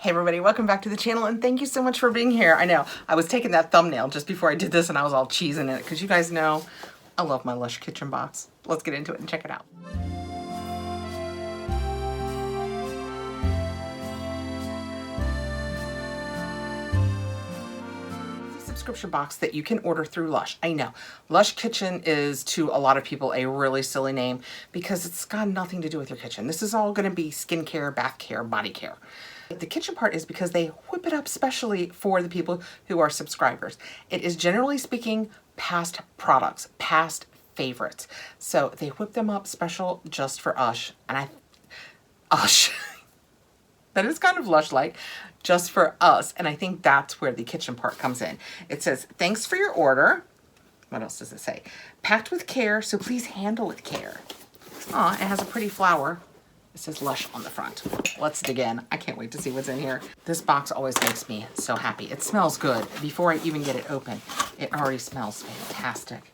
Hey everybody, welcome back to the channel and thank you so much for being here. I know, I was taking that thumbnail just before I did this and I was all cheesing it because you guys know I love my Lush kitchen box. Let's get into it and check it out. Subscription box that you can order through Lush. I know, Lush Kitchen is to a lot of people a really silly name because it's got nothing to do with your kitchen. This is all going to be skincare, bath care, body care. The kitchen part is because they whip it up specially for the people who are subscribers. It is generally speaking past products, past favorites. So they whip them up special just for Ush. And Ush, that is kind of Lush-like, just for us. And I think that's where the kitchen part comes in. It says, thanks for your order. What else does it say? Packed with care, so please handle with care. Aw, it has a pretty flower. It says Lush on the front. Let's dig in. I can't wait to see what's in here. This box always makes me so happy. It smells good. Before I even get it open, it already smells fantastic.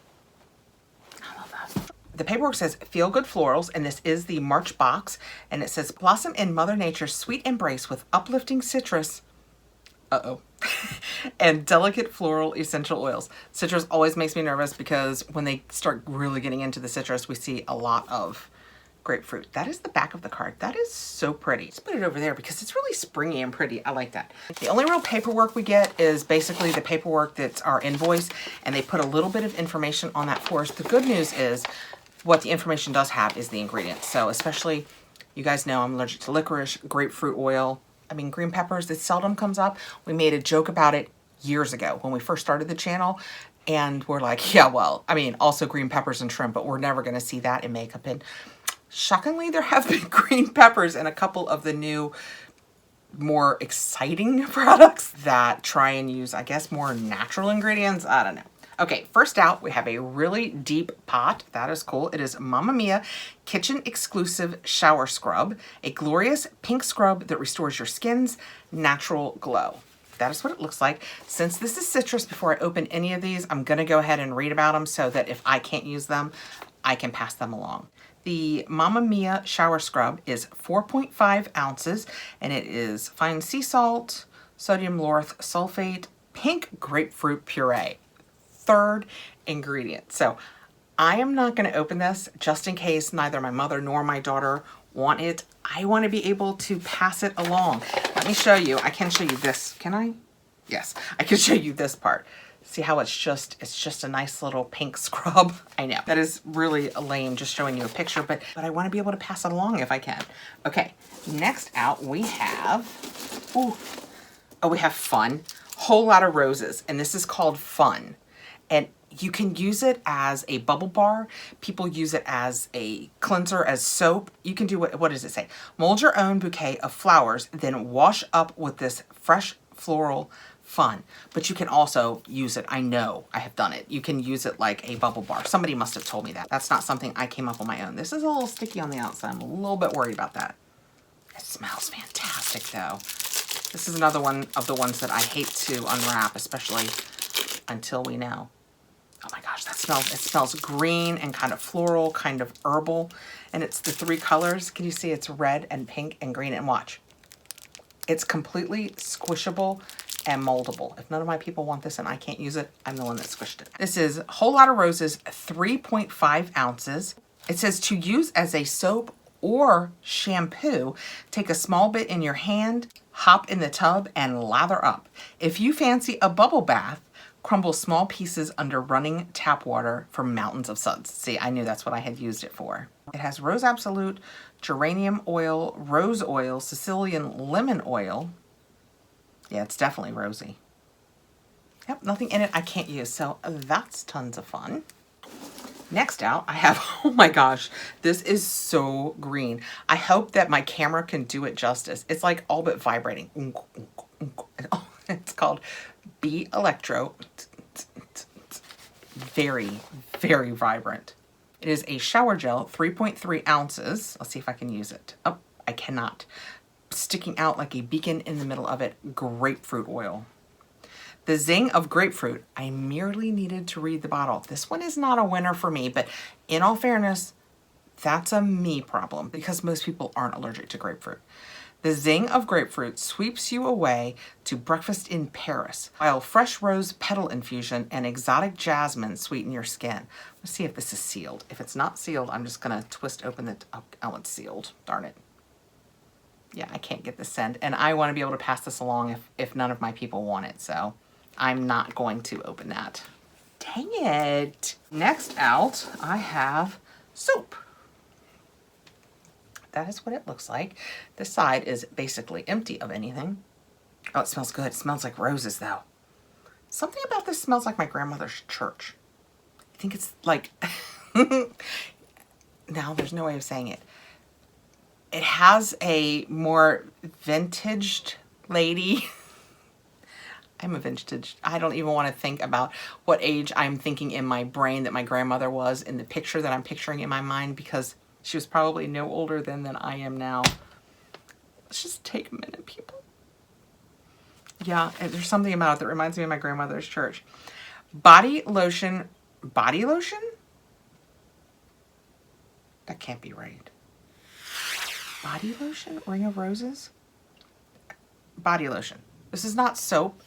I love that. The paperwork says Feel Good Florals, and this is the March box, and it says blossom in Mother Nature's sweet embrace with uplifting citrus, and delicate floral essential oils. Citrus always makes me nervous because when they start really getting into the citrus, we see a lot of grapefruit. That is the back of the card. That is so pretty. Just put it over there because it's really springy and pretty. I like that. The only real paperwork we get is basically the paperwork that's our invoice, and they put a little bit of information on that for us. The good news is what the information does have is the ingredients. So especially, you guys know I'm allergic to licorice, grapefruit oil, green peppers. It seldom comes up. We made a joke about it years ago when we first started the channel. And we're like, yeah, well, also green peppers and shrimp, but we're never going to see that in makeup. And shockingly, there have been green peppers in a couple of the new, more exciting products that try and use, I guess, more natural ingredients. I don't know. Okay, first out, we have a really deep pot. That is cool. It is Mamma Mia Kitchen Exclusive Shower Scrub, a glorious pink scrub that restores your skin's natural glow. That is what it looks like. Since this is citrus, before I open any of these, I'm going to go ahead and read about them so that if I can't use them, I can pass them along. The Mamma Mia Shower Scrub is 4.5 ounces, and it is fine sea salt, sodium lauryl sulfate, pink grapefruit puree. Third ingredient. So I am not going to open this just in case neither my mother nor my daughter want it. I want to be able to pass it along. Let me show you. I can show you this. Can I? Yes, I can show you this part. See how it's just a nice little pink scrub. I know that is really lame just showing you a picture, but I want to be able to pass it along if I can. Okay, next out we have, we have Fun. Whole lot of roses, and this is called Fun. And you can use it as a bubble bar. People use it as a cleanser, as soap. You can do what does it say? Mold your own bouquet of flowers, then wash up with this fresh floral Fun. But you can also use it, I know, I have done it. You can use it like a bubble bar. Somebody must have told me that. That's not something I came up on my own. This is a little sticky on the outside. I'm a little bit worried about that. It smells fantastic though. This is another one of the ones that I hate to unwrap, especially until we know. Oh my gosh, that smells, it smells green and kind of floral, kind of herbal. And it's the three colors. Can you see it's red and pink and green? And watch. It's completely squishable and moldable. If none of my people want this and I can't use it, I'm the one that squished it. This is Whole Lot of Roses, 3.5 ounces. It says to use as a soap or shampoo, take a small bit in your hand, hop in the tub and lather up. If you fancy a bubble bath, crumble small pieces under running tap water for mountains of suds. See, I knew that's what I had used it for. It has rose absolute, geranium oil, rose oil, Sicilian lemon oil. Yeah, it's definitely rosy. Yep, nothing in it I can't use, so that's tons of fun. Next out, I have, oh my gosh, this is so green. I hope that my camera can do it justice. It's like all but vibrating. It's called Be Electro. Very, very vibrant. It is a shower gel, 3.3 ounces. Let's see if I can use it. Oh, I cannot. Sticking out like a beacon in the middle of it, grapefruit oil. The zing of grapefruit. I merely needed to read the bottle. This one is not a winner for me, but in all fairness, that's a me problem because most people aren't allergic to grapefruit. The zing of grapefruit sweeps you away to breakfast in Paris, while fresh rose petal infusion and exotic jasmine sweeten your skin. Let's see if this is sealed. If it's not sealed, I'm just gonna twist open the, oh, it's sealed, darn it. Yeah, I can't get this scent, and I wanna be able to pass this along if none of my people want it, so I'm not going to open that. Dang it. Next out, I have soap. That is what it looks like. This side is basically empty of anything. Oh, it smells good. It smells like roses though. Something about this smells like my grandmother's church. I think it's like, now there's no way of saying it. It has a more vintaged lady. I'm a vintage. I don't even want to think about what age I'm thinking in my brain that my grandmother was in the picture that I'm picturing in my mind, because she was probably no older than I am now. Let's just take a minute, people. Yeah, there's something about it that reminds me of my grandmother's church. Body lotion. Body lotion? That can't be right. Body lotion? Ring of Roses? Body lotion. This is not soap.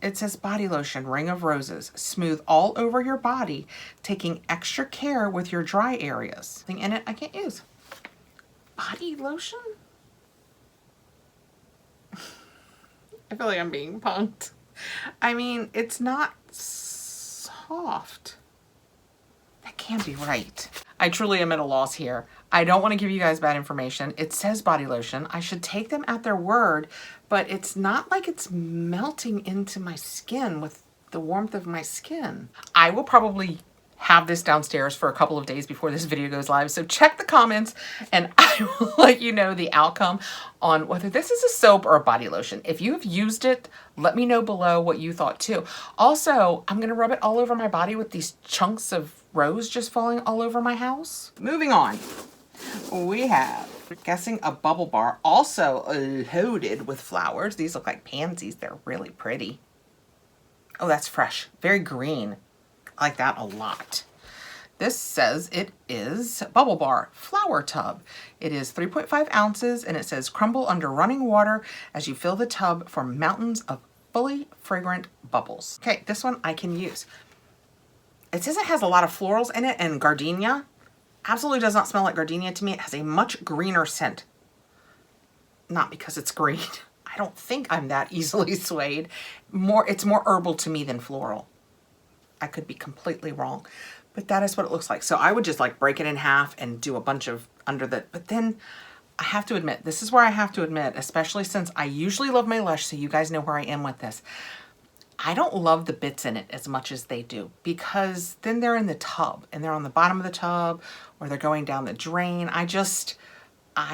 It says body lotion, Ring of Roses. Smooth all over your body, taking extra care with your dry areas. Thing in it I can't use. Body lotion? I feel like I'm being punked. I mean, it's not soft. That can't be right. I truly am at a loss here. I don't want to give you guys bad information. It says body lotion. I should take them at their word, but it's not like it's melting into my skin with the warmth of my skin. I will probably have this downstairs for a couple of days before this video goes live, so check the comments and I will let you know the outcome on whether this is a soap or a body lotion. If you have used it, let me know below what you thought too. Also, I'm gonna rub it all over my body with these chunks of rose just falling all over my house. Moving on, we have, guessing, a bubble bar, also loaded with flowers. These look like pansies. They're really pretty. Oh, that's fresh. Very green. I like that a lot. This says it is Bubble Bar Flower Tub. It is 3.5 ounces and it says crumble under running water as you fill the tub for mountains of fully fragrant bubbles. Okay, this one I can use. It says it has a lot of florals in it and gardenia. Absolutely does not smell like gardenia to me. It has a much greener scent. Not because it's green. I don't think I'm that easily swayed. It's more herbal to me than floral. I could be completely wrong, but that is what it looks like. So I would just like break it in half and do a bunch of under the, but then I have to admit, this is where I have to admit, especially since I usually love my Lush, so you guys know where I am with this. I don't love the bits in it as much as they do, because then they're in the tub and they're on the bottom of the tub or they're going down the drain. I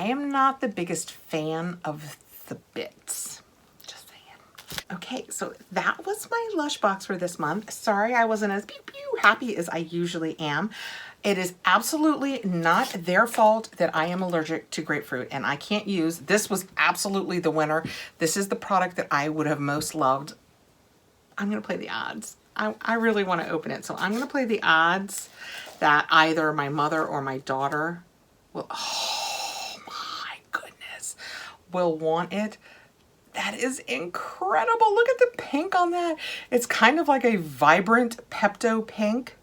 am not the biggest fan of the bits. Just saying. Okay, so that was my Lush box for this month. Sorry I wasn't as pew pew happy as I usually am. It is absolutely not their fault that I am allergic to grapefruit and I can't use. This was absolutely the winner. This is the product that I would have most loved. I'm gonna play the odds. I really want to open it, so I'm gonna play the odds that either my mother or my daughter will, oh my goodness, will want it. That is incredible. Look at the pink on that. It's kind of like a vibrant Pepto pink.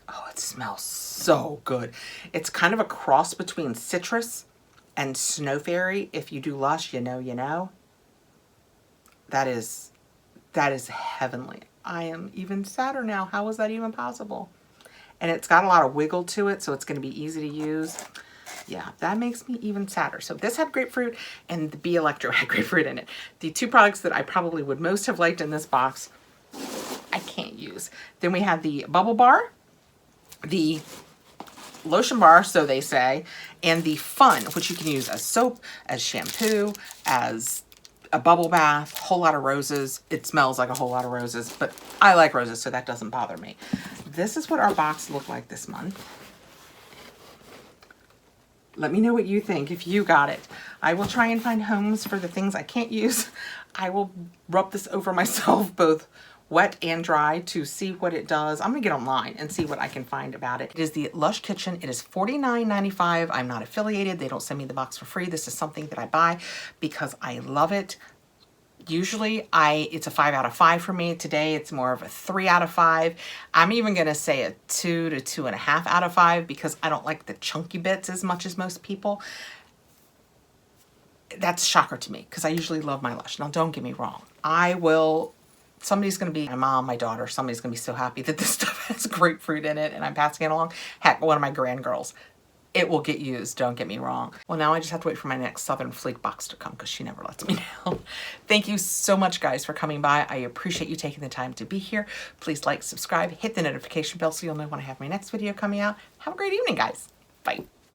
Oh, it smells so good. It's kind of a cross between citrus and snow fairy. If you do Lush, you know, you know. That is heavenly. I am even sadder now. How is that even possible? And it's got a lot of wiggle to it, so it's going to be easy to use. Yeah, that makes me even sadder. So this had grapefruit and the Bee Electro had grapefruit in it. The two products that I probably would most have liked in this box, I can't use. Then we had the Bubble Bar, the lotion bar, so they say, and the Fun, which you can use as soap, as shampoo, as a bubble bath, whole lot of roses. It smells like a whole lot of roses, but I like roses, so that doesn't bother me. This is what our box looked like this month. Let me know what you think if you got it. I will try and find homes for the things I can't use. I will rub this over myself both wet and dry to see what it does. I'm gonna get online and see what I can find about it. It is the Lush Kitchen. It is $49.95. I'm not affiliated. They don't send me the box for free. This is something that I buy because I love it. Usually it's a 5 out of 5 for me. Today it's more of a 3 out of 5. I'm even gonna say a 2 to 2.5 out of 5 because I don't like the chunky bits as much as most people. That's a shocker to me because I usually love my Lush. Now don't get me wrong. Somebody's gonna be, my mom, my daughter, somebody's gonna be so happy that this stuff has grapefruit in it and I'm passing it along. Heck, one of my grandgirls. It will get used, don't get me wrong. Well, now I just have to wait for my next Southern Fleek box to come because she never lets me down. Thank you so much, guys, for coming by. I appreciate you taking the time to be here. Please like, subscribe, hit the notification bell so you'll know when I have my next video coming out. Have a great evening, guys. Bye.